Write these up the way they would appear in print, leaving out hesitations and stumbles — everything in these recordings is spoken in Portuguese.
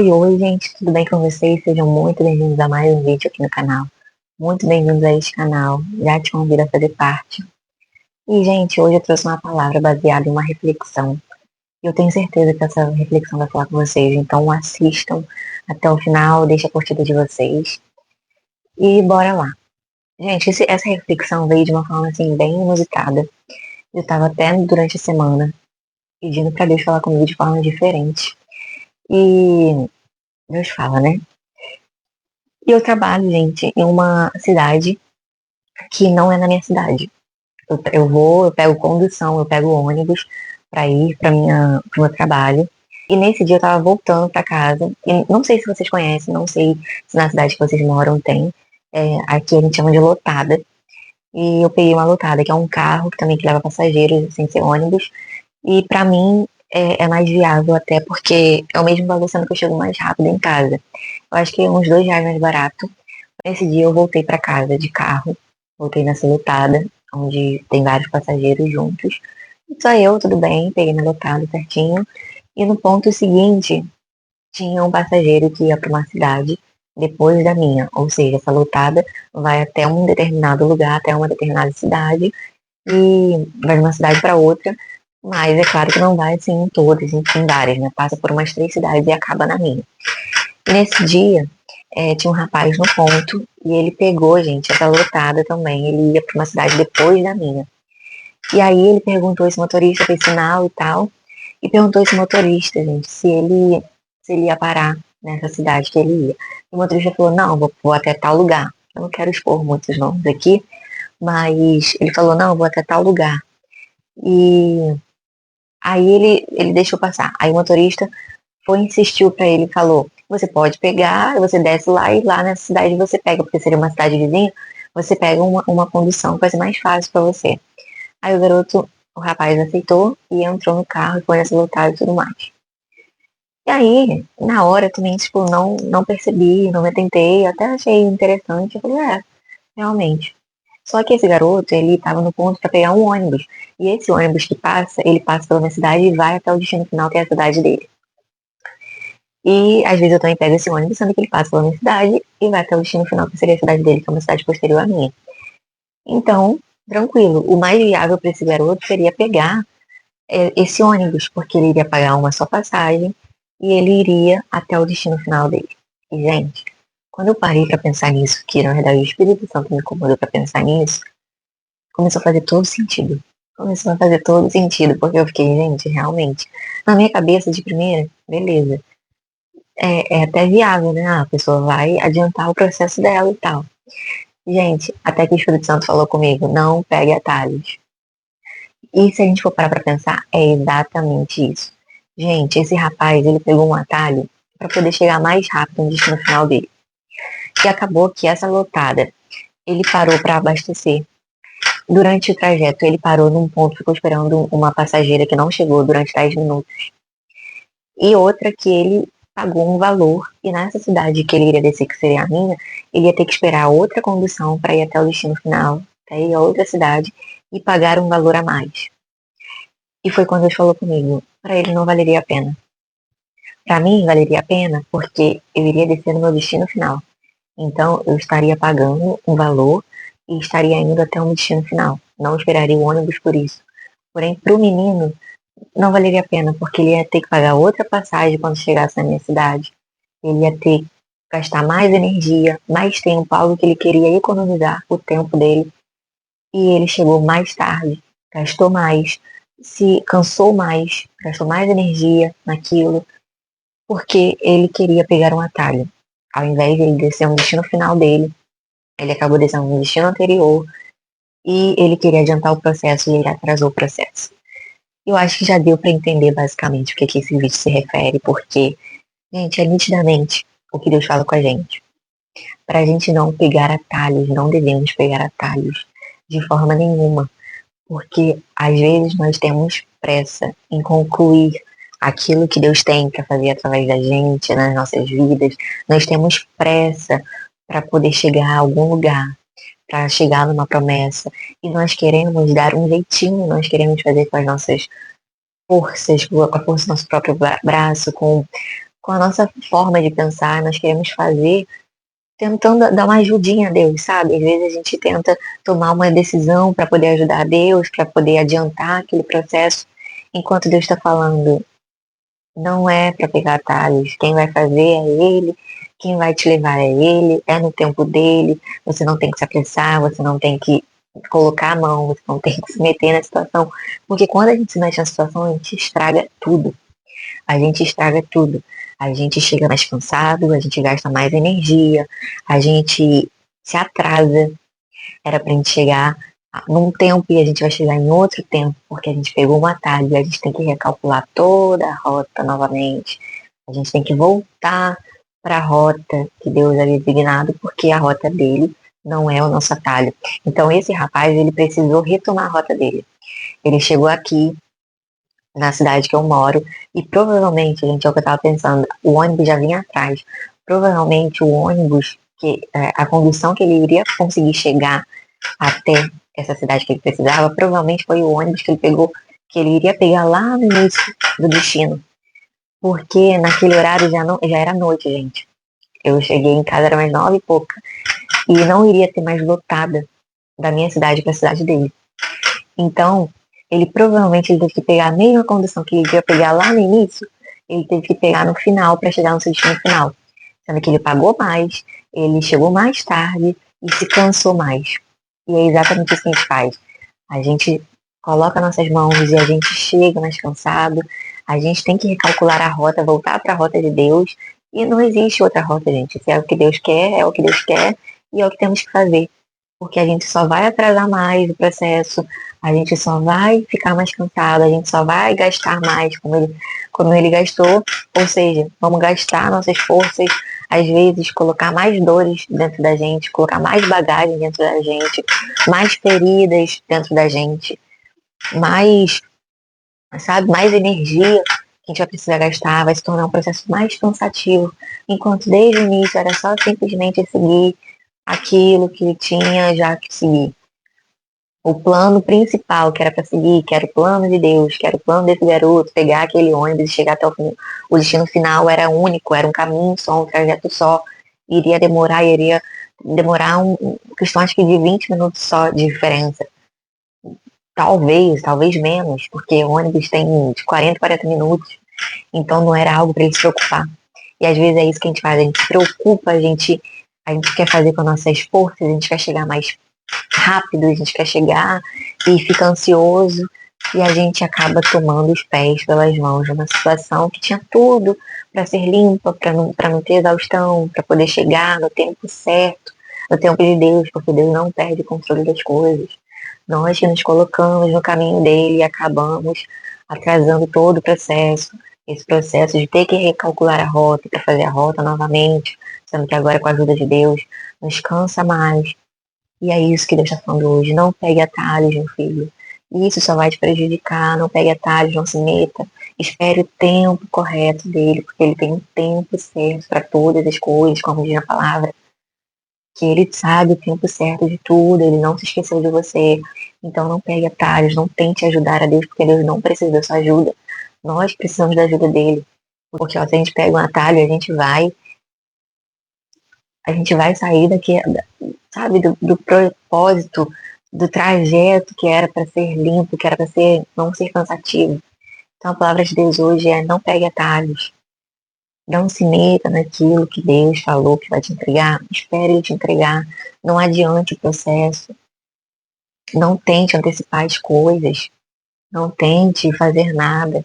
Oi, gente, tudo bem com vocês? Sejam muito bem-vindos a mais um vídeo aqui no canal. Muito bem-vindos a este canal. Já te convido a fazer parte. E, gente, hoje eu trouxe uma palavra baseada em uma reflexão. Eu tenho certeza que essa reflexão vai falar com vocês. Então, assistam até o final, deixa a curtida de vocês. E bora lá. Gente, essa reflexão veio de uma forma, assim, bem inusitada. Eu tava até durante a semana pedindo pra Deus falar comigo de forma diferente. E Deus fala, né? E eu trabalho, gente, em uma cidade que não é na minha cidade. Eu pego condução, eu pego ônibus para ir para pro meu trabalho. E nesse dia eu tava voltando para casa. E não sei se vocês conhecem, não sei se na cidade que vocês moram tem. Aqui a gente chama de lotada. E eu peguei uma lotada, que é um carro que leva passageiros, sem ser ônibus. E para mim é mais viável até porque é o mesmo valor, sendo que eu chego mais rápido em casa. Eu acho que é uns R$ 2 mais barato. Nesse dia eu voltei para casa de carro, voltei nessa lotada, onde tem vários passageiros juntos. E só eu, tudo bem, peguei na lotada certinho. E no ponto seguinte, tinha um passageiro que ia para uma cidade depois da minha. Ou seja, essa lotada vai até um determinado lugar, até uma determinada cidade, e vai de uma cidade para outra. Mas é claro que não vai assim em todas, em várias, né? Passa por umas 3 cidades e acaba na minha. E nesse dia, tinha um rapaz no ponto e ele pegou, gente, essa lotada também. Ele ia para uma cidade depois da minha. E aí ele perguntou esse motorista, fez sinal e tal, e perguntou esse motorista, gente, se ele ia parar nessa cidade que ele ia. E o motorista falou, não, vou até tal lugar. Eu não quero expor muitos nomes aqui, mas ele falou, não, vou até tal lugar. E aí ele deixou passar. Aí o motorista insistiu para ele e falou, você pode pegar, você desce lá e lá nessa cidade você pega, porque seria uma cidade vizinha, você pega uma condução que vai ser mais fácil para você. Aí o rapaz aceitou e entrou no carro e foi nessa lotada e tudo mais. E aí, na hora eu também, tipo, não percebi, não me atentei, até achei interessante, eu falei, realmente. Só que esse garoto, ele estava no ponto para pegar um ônibus. E esse ônibus que passa, ele passa pela minha cidade e vai até o destino final, que é a cidade dele. E às vezes eu também pego esse ônibus, sendo que ele passa pela minha cidade e vai até o destino final, que seria a cidade dele, que é uma cidade posterior à minha. Então, tranquilo. O mais viável para esse garoto seria pegar esse ônibus, porque ele iria pagar uma só passagem e ele iria até o destino final dele. E, gente, quando eu parei para pensar nisso, que na verdade o Espírito Santo me incomodou para pensar nisso, começou a fazer todo sentido. Começou a fazer todo sentido, porque eu fiquei, gente, realmente, na minha cabeça de primeira, beleza. É até viável, né? A pessoa vai adiantar o processo dela e tal. Gente, até que o Espírito Santo falou comigo, não pegue atalhos. E se a gente for parar pra pensar, é exatamente isso. Gente, esse rapaz, ele pegou um atalho para poder chegar mais rápido no destino final dele. E acabou que essa lotada, ele parou para abastecer. Durante o trajeto, ele parou num ponto, ficou esperando uma passageira que não chegou durante 10 minutos. E outra que ele pagou um valor, e nessa cidade que ele iria descer, que seria a minha, ele ia ter que esperar outra condução para ir até o destino final, até ir a outra cidade, e pagar um valor a mais. E foi quando ele falou comigo, para ele não valeria a pena. Para mim, valeria a pena porque eu iria descer no meu destino final. Então, eu estaria pagando um valor e estaria indo até o destino final. Não esperaria o ônibus por isso. Porém, para o menino, não valeria a pena, porque ele ia ter que pagar outra passagem quando chegasse na minha cidade. Ele ia ter que gastar mais energia, mais tempo, algo que ele queria economizar, o tempo dele. E ele chegou mais tarde, gastou mais, se cansou mais, gastou mais energia naquilo, porque ele queria pegar um atalho. Ao invés de ele descer um destino final dele, ele acabou descendo um destino anterior e ele queria adiantar o processo e ele atrasou o processo. Eu acho que já deu para entender basicamente o que esse vídeo se refere, porque, gente, é nitidamente o que Deus fala com a gente. Para a gente não pegar atalhos, não devemos pegar atalhos de forma nenhuma, porque às vezes nós temos pressa em concluir aquilo que Deus tem para fazer através da gente, nas nossas vidas. Nós temos pressa para poder chegar a algum lugar, para chegar numa promessa, e nós queremos dar um jeitinho, nós queremos fazer com as nossas forças, com a força do nosso próprio braço, com com a nossa forma de pensar, nós queremos fazer tentando dar uma ajudinha a Deus, sabe? Às vezes a gente tenta tomar uma decisão para poder ajudar a Deus, para poder adiantar aquele processo, enquanto Deus está falando, não é para pegar atalhos, quem vai fazer é Ele, quem vai te levar é Ele, é no tempo dele, você não tem que se apressar, você não tem que colocar a mão, você não tem que se meter na situação, porque quando a gente se mete na situação, a gente estraga tudo. A gente estraga tudo. A gente chega mais cansado, a gente gasta mais energia, a gente se atrasa. Era pra gente chegar num tempo e a gente vai chegar em outro tempo, porque a gente pegou um atalho e a gente tem que recalcular toda a rota novamente. A gente tem que voltar para a rota que Deus havia designado, porque a rota dele não é o nosso atalho. Então esse rapaz, ele precisou retomar a rota dele. Ele chegou aqui na cidade que eu moro, e provavelmente, gente, é o que eu tava pensando, o ônibus já vinha atrás. Provavelmente o ônibus, a condução que ele iria conseguir chegar até essa cidade que ele precisava, provavelmente foi o ônibus que ele pegou, que ele iria pegar lá no início do destino. Porque naquele horário já era noite, gente. Eu cheguei em casa, era mais 9 e pouca, e não iria ter mais lotada da minha cidade para a cidade dele. Então, ele teve que pegar a mesma condução que ele ia pegar lá no início, ele teve que pegar no final para chegar no seu destino final. Sendo que ele pagou mais, ele chegou mais tarde e se cansou mais. E é exatamente isso que a gente faz. A gente coloca nossas mãos e a gente chega mais cansado. A gente tem que recalcular a rota, voltar para a rota de Deus. E não existe outra rota, gente. Se é o que Deus quer, é o que Deus quer e é o que temos que fazer. Porque a gente só vai atrasar mais o processo, a gente só vai ficar mais cansado, a gente só vai gastar mais como ele gastou. Ou seja, vamos gastar nossas forças, às vezes colocar mais dores dentro da gente, colocar mais bagagem dentro da gente, mais feridas dentro da gente, mais, sabe, mais energia que a gente vai precisar gastar, vai se tornar um processo mais cansativo, enquanto desde o início era só simplesmente seguir aquilo que tinha já que seguir. O plano principal que era para seguir, que era o plano de Deus, que era o plano desse garoto, pegar aquele ônibus e chegar até o fim. O destino final era único, era um caminho só, um trajeto só. Iria demorar questão acho que de 20 minutos só de diferença. Talvez menos, porque o ônibus tem de 40 minutos, então não era algo para ele se preocupar. E às vezes é isso que a gente faz, a gente se preocupa, a gente quer fazer com nossas forças, a gente quer chegar mais rápido, a gente quer chegar e fica ansioso e a gente acaba tomando os pés pelas mãos numa situação que tinha tudo para ser limpa, para não ter exaustão, para poder chegar no tempo certo, no tempo de Deus, porque Deus não perde o controle das coisas. Nós que nos colocamos no caminho dele e acabamos atrasando todo o processo, esse processo de ter que recalcular a rota para fazer a rota novamente, sendo que agora com a ajuda de Deus nos cansa mais. E é isso que Deus está falando hoje. Não pegue atalhos, meu filho. Isso só vai te prejudicar. Não pegue atalhos, não se meta. Espere o tempo correto dele, porque ele tem um tempo certo para todas as coisas, como diz a palavra. Que ele sabe o tempo certo de tudo, ele não se esqueceu de você. Então não pegue atalhos, não tente ajudar a Deus, porque Deus não precisa da sua ajuda. Nós precisamos da ajuda dele. Porque ó, se a gente pega um atalho, a gente vai sair daqui, sabe, do propósito, do trajeto que era para ser limpo, que era para ser não ser cansativo. Então a palavra de Deus hoje é: não pegue atalhos, não se meta naquilo que Deus falou que vai te entregar, espere Ele te entregar, não adiante o processo, não tente antecipar as coisas, não tente fazer nada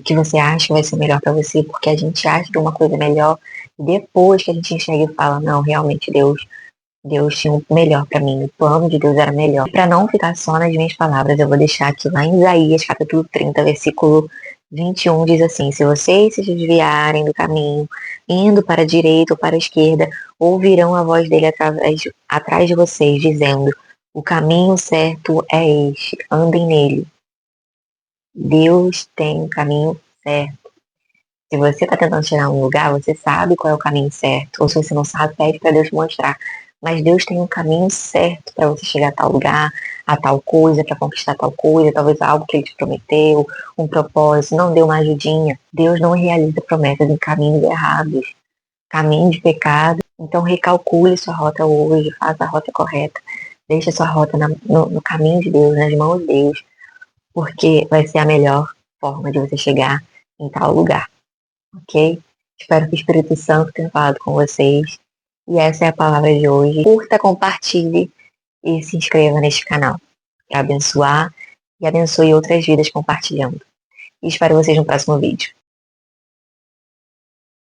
que você acha que vai ser melhor para você, porque a gente acha que uma coisa é melhor, e depois que a gente enxerga e fala, não, realmente Deus tinha o melhor para mim, o plano de Deus era melhor. Para não ficar só nas minhas palavras, eu vou deixar aqui lá em Isaías, capítulo 30, versículo 21, diz assim: se vocês se desviarem do caminho, indo para a direita ou para a esquerda, ouvirão a voz dele atrás de vocês, dizendo: o caminho certo é este, andem nele. Deus tem um caminho certo. Se você está tentando chegar a um lugar, você sabe qual é o caminho certo. Ou se você não sabe, pede para Deus mostrar. Mas Deus tem um caminho certo para você chegar a tal lugar, a tal coisa, para conquistar tal coisa, talvez algo que Ele te prometeu, um propósito, não deu uma ajudinha. Deus não realiza promessas em caminhos errados, caminho de pecado. Então recalcule sua rota hoje, faça a rota correta, deixe sua rota no caminho de Deus, nas mãos de Deus, porque vai ser a melhor forma de você chegar em tal lugar, ok? Espero que o Espírito Santo tenha falado com vocês. E essa é a palavra de hoje. Curta, compartilhe e se inscreva neste canal para abençoar e abençoe outras vidas compartilhando. E espero vocês no próximo vídeo.